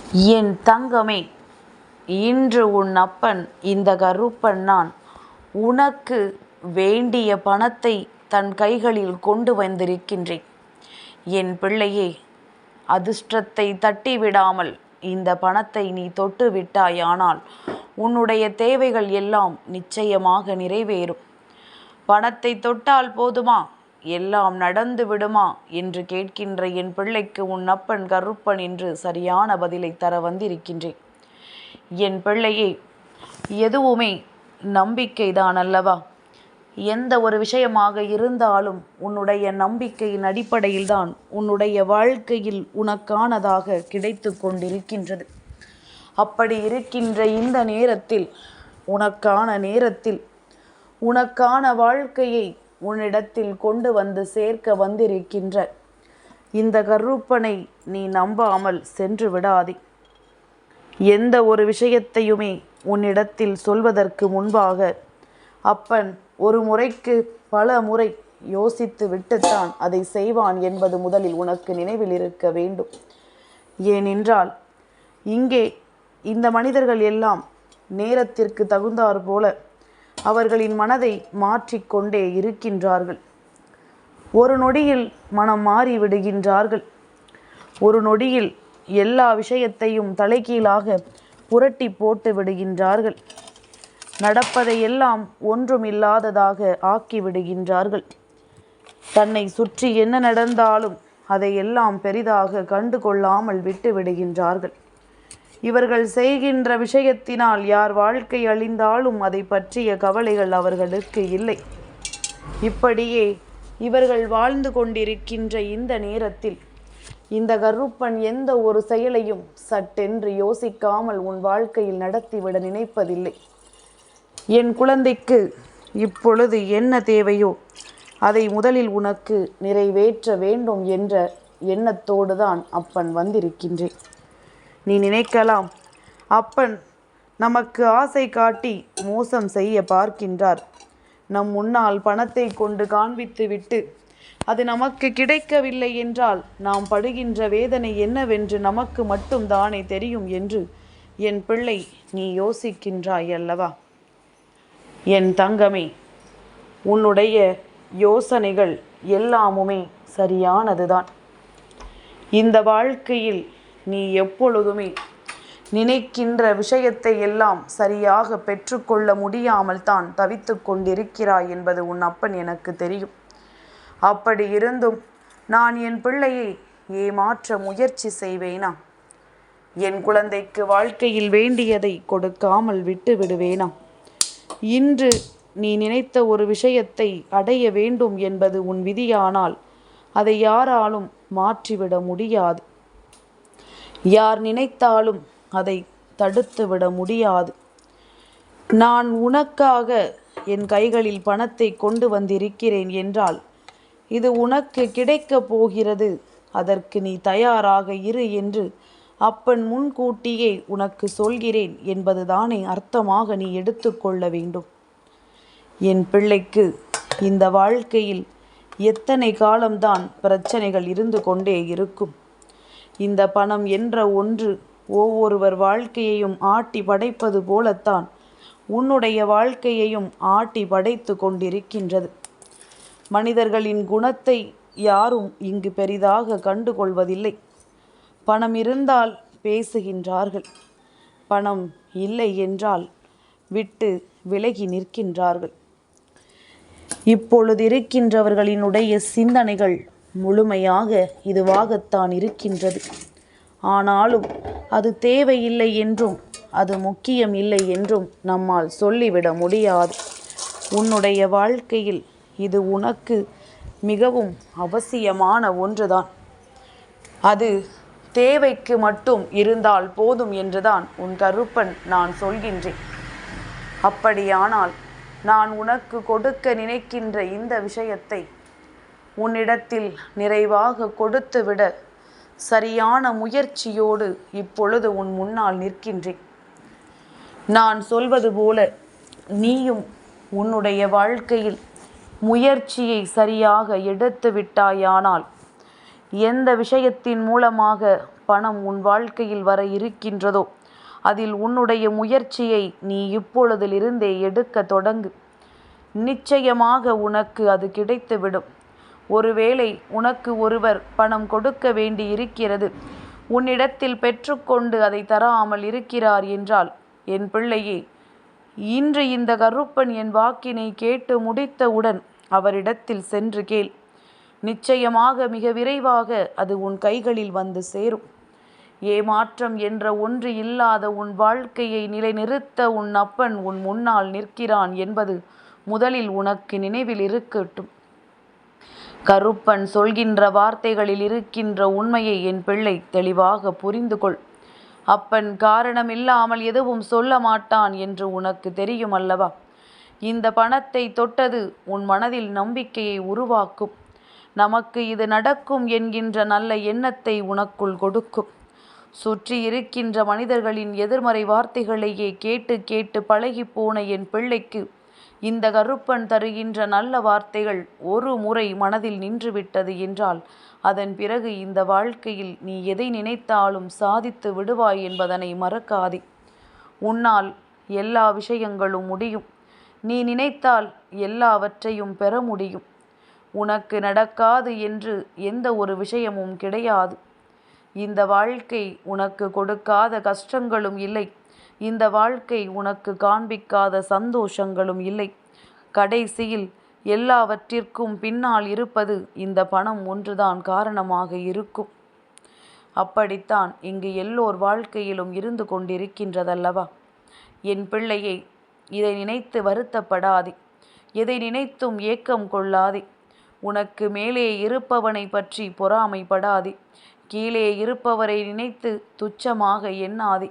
என் தங்கமே, இன்று உன் அப்பன் இந்த கருப்பன் நான் உனக்கு வேண்டிய பணத்தை தன் கைகளில் கொண்டு வந்திருக்கின்றேன். என் பிள்ளையே, அதிர்ஷ்டத்தை தட்டிவிடாமல் இந்த பணத்தை நீ தொட்டு விட்டாயானால் உன்னுடைய தேவைகள் எல்லாம் நிச்சயமாக நிறைவேறும். பணத்தை தொட்டால் போதுமா, எல்லாம் நடந்து விடுமா என்று கேட்கின்ற என் பிள்ளைக்கு உன் அப்பன் கருப்பன் என்று சரியான பதிலை தர வந்திருக்கின்றேன். என் பிள்ளையே, எதுவுமே நம்பிக்கைதான் அல்லவா? எந்த ஒரு விஷயமாக இருந்தாலும் உன்னுடைய நம்பிக்கையின் அடிப்படையில்தான் உன்னுடைய வாழ்க்கையில் உனக்கானதாக கிடைத்து கொண்டிருக்கின்றது. அப்படி இருக்கின்ற இந்த நேரத்தில், உனக்கான வாழ்க்கையை உன்னிடத்தில் கொண்டு வந்து சேர்க்க வந்திருக்கின்ற இந்த கருப்பனை நீ நம்பாமல் சென்று விடாதே. எந்த ஒரு விஷயத்தையுமே உன்னிடத்தில் சொல்வதற்கு முன்பாக அப்பன் ஒரு முறைக்கு பல முறை யோசித்து விட்டுத்தான் அதை செய்வான் என்பது முதலில் உனக்கு நினைவில் இருக்க வேண்டும். ஏனென்றால் இங்கே இந்த மனிதர்கள் எல்லாம் நேரத்திற்கு தகுந்தாற் போல அவர்களின் மனதை மாற்றிக்கொண்டே இருக்கின்றார்கள். ஒரு நொடியில் மனம் மாறிவிடுகின்றார்கள். ஒரு நொடியில் எல்லா விஷயத்தையும் தலைகீழாக புரட்டி போட்டு விடுகின்றார்கள். நடப்பதையெல்லாம் ஒன்றுமில்லாததாக ஆக்கிவிடுகின்றார்கள். தன்னை சுற்றி என்ன நடந்தாலும் அதையெல்லாம் பெரிதாக கண்டு கொள்ளாமல் விட்டு விடுகின்றார்கள். இவர்கள் செய்கின்ற விஷயத்தினால் யார் வாழ்க்கை அழிந்தாலும் அதை பற்றிய கவலைகள் அவர்களுக்கு இல்லை. இப்படியே இவர்கள் வாழ்ந்து கொண்டிருக்கின்ற இந்த நேரத்தில் இந்த கருப்பன் எந்த ஒரு செயலையும் சட்டென்று யோசிக்காமல் உன் வாழ்க்கையில் நடத்திவிட நினைப்பதில்லை. என் குழந்தைக்கு இப்பொழுது என்ன தேவையோ அதை முதலில் உனக்கு நிறைவேற்ற வேண்டும் என்ற எண்ணத்தோடு தான் அப்பன் வந்திருக்கின்றேன். நீ நினைக்கலாம், அப்பன் நமக்கு ஆசை காட்டி மோசம் செய்ய பார்க்கின்றார். நம் முன்னால் பணத்தை கொண்டு காண்பித்து விட்டு அது நமக்கு கிடைக்கவில்லை என்றால் நாம் படுகின்ற வேதனை என்னவென்று நமக்கு மட்டும் தானே தெரியும் என்று என் பிள்ளை நீ யோசிக்கின்றாய் அல்லவா? என் தங்கமே, உன்னுடைய யோசனைகள் எல்லாமுமே சரியானதுதான். இந்த வாழ்க்கையில் நீ எப்பொழுதுமே நினைக்கின்ற விஷயத்தை எல்லாம் சரியாக பெற்றுக்கொள்ள முடியாமல் தான் தவித்து கொண்டிருக்கிறாய் என்பது உன் அப்பன் எனக்கு தெரியும். அப்படி இருந்தும் நான் என் பிள்ளையை ஏமாற்ற முயற்சி செய்வேனா? என் குழந்தைக்கு வாழ்க்கையில் வேண்டியதை கொடுக்காமல் விட்டு விடுவேனா? இன்று நீ நினைத்த ஒரு விஷயத்தை அடைய வேண்டும் என்பது உன் விதியானால் அதை யாராலும் மாற்றிவிட முடியாது. யார் நினைத்தாலும் அதை தடுத்துவிட முடியாது. நான் உனக்காக என் கைகளில் பணத்தை கொண்டு வந்திருக்கிறேன் என்றால் இது உனக்கு கிடைக்கப் போகிறது, அதற்கு நீ தயாராக இரு என்று அப்பன் முன்கூட்டியே உனக்கு சொல்கிறேன் என்பதுதானே அர்த்தமாக நீ எடுத்துக்கொள்ள வேண்டும். என் பிள்ளைக்கு இந்த வாழ்க்கையில் எத்தனை காலம்தான் பிரச்சனைகள் இருந்து கொண்டே இருக்கும். இந்த பணம் என்ற ஒன்று ஒவ்வொருவர் வாழ்க்கையையும் ஆட்டி படைப்பது போலத்தான் உன்னுடைய வாழ்க்கையையும் ஆட்டி படைத்து கொண்டிருக்கின்றது. மனிதர்களின் குணத்தை யாரும் இங்கு பெரிதாக கண்டுகொள்வதில்லை. பணம் இருந்தால் பேசுகின்றார்கள், பணம் இல்லை என்றால் விட்டு விலகி நிற்கின்றார்கள். இப்பொழுது இருக்கின்றவர்களினுடைய சிந்தனைகள் முழுமையாக இதுவாகத்தான் இருக்கின்றது. ஆனாலும் அது தேவையில்லை என்றும் அது முக்கியம் இல்லை என்றும் நம்மால் சொல்லிவிட முடியாது. உன்னுடைய வாழ்க்கையில் இது உனக்கு மிகவும் அவசியமான ஒன்றுதான். அது தேவைக்கு மட்டும் இருந்தால் போதும் என்றுதான் உன் கருப்பன் நான் சொல்கின்றேன். அப்படியானால் நான் உனக்கு கொடுக்க நினைக்கின்ற இந்த விஷயத்தை உன்னிடத்தில் நிறைவாக கொடுத்துவிட சரியான முயற்சியோடு இப்பொழுது உன் முன்னால் நிற்கின்றேன். நான் சொல்வது போல நீயும் உன்னுடைய வாழ்க்கையில் முயற்சியை சரியாக எடுத்து விட்டாயானால் எந்த விஷயத்தின் மூலமாக பணம் உன் வாழ்க்கையில் வர இருக்கின்றதோ அதில் உன்னுடைய முயற்சியை நீ இப்பொழுதிலிருந்தே எடுக்க தொடங்கு. நிச்சயமாக உனக்கு அது கிடைத்துவிடும். ஒருவேளை உனக்கு ஒருவர் பணம் கொடுக்க வேண்டி இருக்கிறது, உன்னிடத்தில் பெற்றுக்கொண்டு அதை தராமல் இருக்கிறார் என்றால், என் பிள்ளையே, இன்று இந்த கருப்பன் என் வாக்கினை கேட்டு முடித்தவுடன் அவரிடத்தில் சென்று கேள். நிச்சயமாக மிக விரைவாக அது உன் கைகளில் வந்து சேரும். ஏமாற்றம் என்ற ஒன்று இல்லாத உன் வாழ்க்கையை நிலைநிறுத்த உன் அப்பன் உன் முன்னால் நிற்கிறான் என்பது முதலில் உனக்கு நினைவில் இருக்கட்டும். கருப்பன் சொல்கின்ற வார்த்தைகளில் இருக்கின்ற உண்மையை என் பிள்ளை தெளிவாக புரிந்து கொள். அப்பன் காரணமில்லாமல் எதுவும் சொல்ல மாட்டான் என்று உனக்கு தெரியும் அல்லவா? இந்த பணத்தை தொட்டது உன் மனதில் நம்பிக்கையை உருவாக்கும். நமக்கு இது நடக்கும் என்கின்ற நல்ல எண்ணத்தை உனக்குள் கொடுக்கும். சுற்றி இருக்கின்ற மனிதர்களின் எதிர்மறை வார்த்தைகளையே கேட்டு கேட்டு பழகி போன என் பிள்ளைக்கு இந்த கருப்பன் தருகின்ற நல்ல வார்த்தைகள் ஒரு முறை மனதில் நின்றுவிட்டது என்றால் அதன் பிறகு இந்த வாழ்க்கையில் நீ எதை நினைத்தாலும் சாதித்து விடுவாய் என்பதனை மறக்காதே. உன்னால் எல்லா விஷயங்களும் முடியும். நீ நினைத்தால் எல்லாவற்றையும் பெற முடியும். உனக்கு நடக்காது என்று எந்த ஒரு விஷயமும் கிடையாது. இந்த வாழ்க்கை உனக்கு கொடுக்காத கஷ்டங்களும் இல்லை. இந்த வாழ்க்கை உனக்கு காண்பிக்காத சந்தோஷங்களும் இல்லை. கடைசியில் எல்லாவற்றிற்கும் பின்னால் இருப்பது இந்த பணம் ஒன்றுதான் காரணமாக இருக்கும். அப்படித்தான் இங்கு எல்லோர் வாழ்க்கையிலும் இருந்து கொண்டிருக்கின்றதல்லவா? என் பிள்ளையை, இதை நினைத்து வருத்தப்படாதே. எதை நினைத்தும் ஏக்கம் கொள்ளாதே. உனக்கு மேலே இருப்பவனை பற்றி பொறாமைப்படாதே. கீழே இருப்பவரை நினைத்து துச்சமாக எண்ணாதே.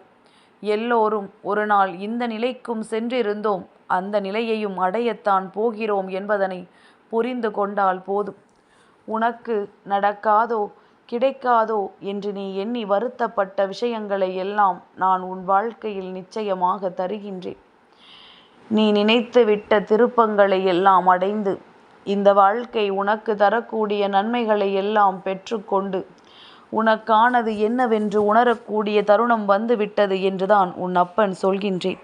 எல்லோரும் ஒரு நாள் இந்த நிலைக்கும் சென்றிருந்தோம், அந்த நிலையையும் அடையத்தான் போகிறோம் என்பதனை புரிந்து கொண்டால் போதும். உனக்கு நடக்காதோ கிடைக்காதோ என்று நீ எண்ணி வருத்தப்பட்ட விஷயங்களை எல்லாம் நான் உன் வாழ்க்கையில் நிச்சயமாக தருகின்றேன். நீ நினைத்து விட்ட திருப்பங்களை எல்லாம் அடைந்து இந்த வாழ்க்கை உனக்கு தரக்கூடிய நன்மைகளை எல்லாம் பெற்றுக்கொண்டு உனக்கானது என்னவென்று உணரக்கூடிய தருணம் வந்துவிட்டது என்றுதான் உன் அப்பன் சொல்கின்றேன்.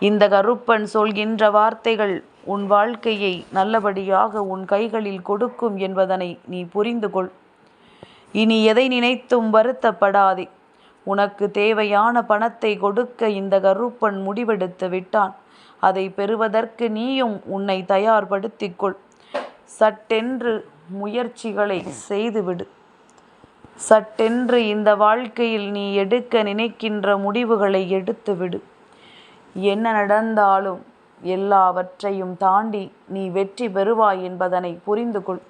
இந்த கருப்பன் சொல்கின்ற வார்த்தைகள் உன் வாழ்க்கையை நல்லபடியாக உன் கைகளில் கொடுக்கும் என்பதனை நீ புரிந்து கொள். இனி எதை நினைத்தும் வருத்தப்படாதே. உனக்கு தேவையான பணத்தை கொடுக்க இந்த கருப்பன் முடிவெடுத்து விட்டான். அதை பெறுவதற்கு நீயும் உன்னை தயார்படுத்திக் கொள். சட்டென்று முயற்சிகளை செய்துவிடு. சட்டென்று இந்த வாழ்க்கையில் நீ எடுக்க நினைக்கின்ற முடிவுகளை எடுத்துவிடு. என்ன நடந்தாலும் எல்லாவற்றையும் தாண்டி நீ வெற்றி பெறுவாய் என்பதனை புரிந்து கொள்.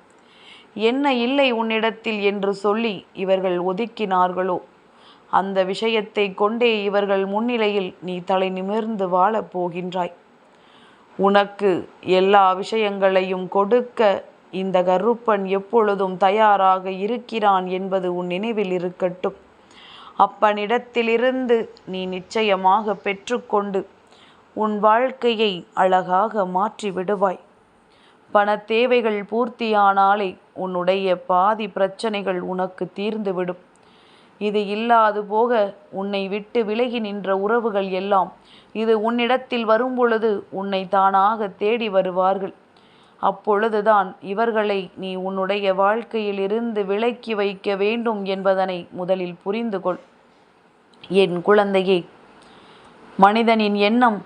என்ன இல்லை உன்னிடத்தில் என்று சொல்லி இவர்கள் ஒதுக்கினார்களோ அந்த விஷயத்தை கொண்டே இவர்கள் முன்னிலையில் நீ தலை நிமிர்ந்து வாழப் போகின்றாய். உனக்கு எல்லா விஷயங்களையும் கொடுக்க இந்த கருப்பன் எப்பொழுதும் தயாராக இருக்கிறான் என்பது உன் நினைவில் இருக்கட்டும். அப்பனிடத்திலிருந்து நீ நிச்சயமாக பெற்றுக்கொண்டு உன் வாழ்க்கையை அழகாக மாற்றி விடுவாய். பண தேவைகள் பூர்த்தியானாலே உன்னுடைய பாதி பிரச்சனைகள் உனக்கு தீர்ந்துவிடும். இது இல்லாது போக உன்னை விட்டு விலகி நின்ற உறவுகள் எல்லாம் இது உன்னிடத்தில் வரும்பொழுது உன்னை தானாக தேடி வருவார்கள். அப்பொழுதுதான் இவர்களை நீ உன்னுடைய வாழ்க்கையில் இருந்து விலக்கி வைக்க வேண்டும் என்பதனை முதலில் புரிந்து கொள். என் குழந்தையே, மனிதனின் எண்ணம்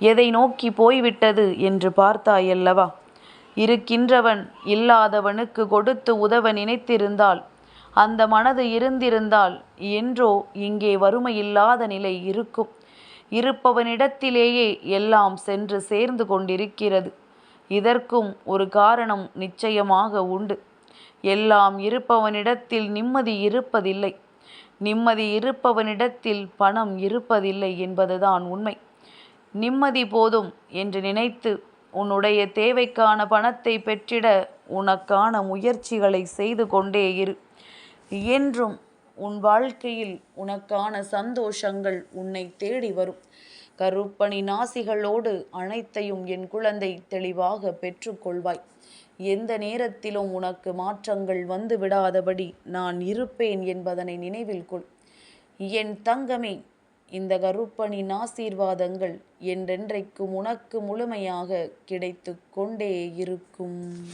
எதை நோக்கி போய்விட்டது என்று பார்த்தாயல்லவா? இருக்கின்றவன் இல்லாதவனுக்கு கொடுத்து உதவ நினைத்திருந்தால், அந்த மனது இருந்திருந்தால் என்றோ இங்கே வறுமையில்லாத நிலை இருக்கும். இருப்பவனிடத்திலேயே எல்லாம் சென்று சேர்ந்து கொண்டிருக்கிறது. இதற்கும் ஒரு காரணம் நிச்சயமாக உண்டு. எல்லாம் இருப்பவனிடத்தில் நிம்மதி இருப்பதில்லை. நிம்மதி இருப்பவனிடத்தில் பணம் இருப்பதில்லை என்பதுதான் உண்மை. நிம்மதி போதும் என்று நினைத்து உன்னுடைய தேவைக்கான பணத்தை பெற்றிட உனக்கான முயற்சிகளை செய்து கொண்டே இரு. என்றும் உன் வாழ்க்கையில் உனக்கான சந்தோஷங்கள் உன்னை தேடி வரும். கருப்பனின் ஆசிகளோடு அனைத்தையும் என் குழந்தை தெளிவாக பெற்றுக்கொள்வாய். எந்த நேரத்திலும் உனக்கு மாற்றங்கள் வந்து விடாதபடி நான் இருப்பேன் என்பதனை நினைவில் கொள். என் தங்கமே, இந்த கருப்பனின் ஆசீர்வாதங்கள் என்றென்றைக்கும் உனக்கு முழுமையாக கிடைத்து கொண்டே இருக்கும்.